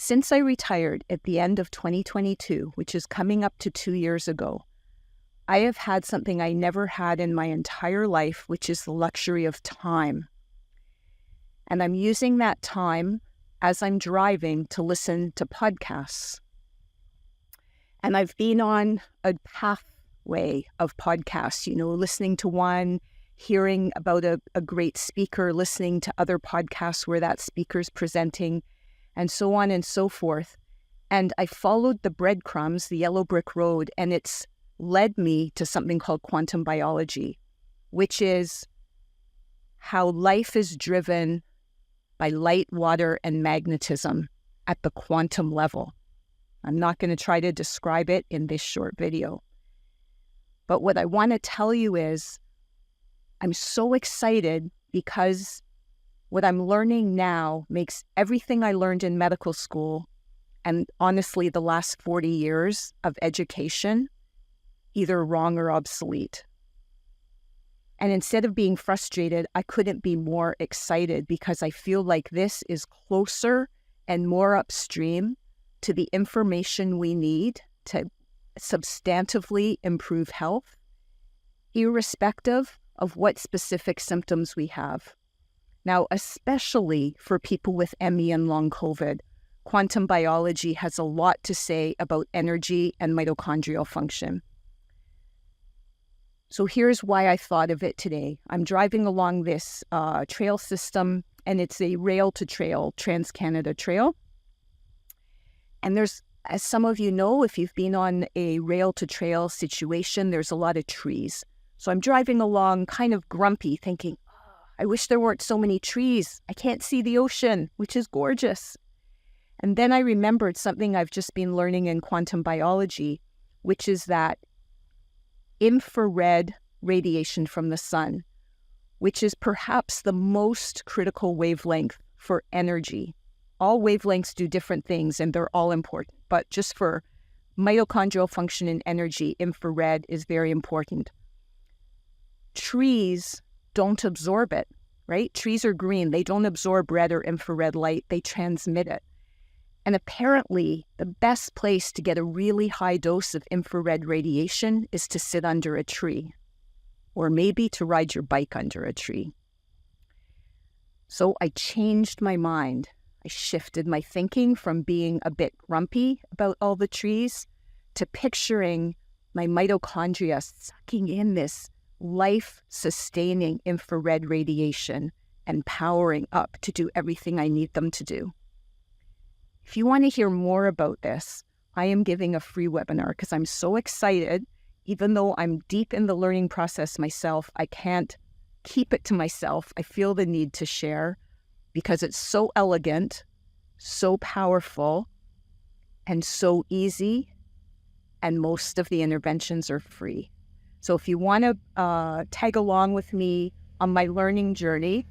Since I retired at the end of 2022, which is coming up to 2 years ago, I have had something I never had in my entire life, which is the luxury of time. And I'm using that time as I'm driving to listen to podcasts. And I've been on a pathway of podcasts, listening to one, hearing about a great speaker, listening to other podcasts where that speaker's presenting, and so on and so forth. And I followed the breadcrumbs, the yellow brick road, and it's led me to something called quantumbiology, which is how life is driven by light, water, and magnetism at the quantum level. I'm not going to try to describe it in this short video. But what I want to tell you is I'm so excited because what I'm learning now makes everything I learned in medical school, and honestly the last 40 years of education, either wrong or obsolete. And instead of being frustrated, I couldn't be more excited because I feel like this is closer and more upstream to the information we need to substantively improve health, irrespective of what specific symptoms we have. Now, especially for people with ME and long COVID, quantum biology has a lot to say about energy and mitochondrial function. So here's why I thought of it today. I'm driving along this trail system, and it's a rail-to-trail, Trans-Canada Trail. And there's, as some of you know, if you've been on a rail-to-trail situation, there's a lot of trees. So I'm driving along kind of grumpy, thinking, I wish there weren't so many trees. I can't see the ocean, which is gorgeous. And then I remembered something I've just been learning in quantum biology, which is that infrared radiation from the sun, which is perhaps the most critical wavelength for energy. All wavelengths do different things and they're all important, but just for mitochondrial function and energy, infrared is very important. Trees don't absorb it, right? Trees are green. They don't absorb red or infrared light. They transmit it. And apparently, the best place to get a really high dose of infrared radiation is to sit under a tree, or maybe to ride your bike under a tree. So I changed my mind. I shifted my thinking from being a bit grumpy about all the trees to picturing my mitochondria sucking in this life-sustaining infrared radiation and powering up to do everything I need them to do. If you want to hear more about this, I am giving a free webinar because I'm so excited. Even though I'm deep in the learning process myself, I can't keep it to myself. I feel the need to share because it's so elegant, so powerful, and so easy, and most of the interventions are free. So if you want to tag along with me on my learning journey,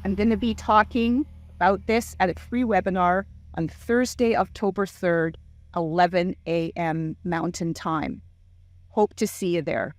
I'm going to be talking about this at a free webinar on Thursday, October 3rd, 11 a.m. Mountain Time. Hope to see you there.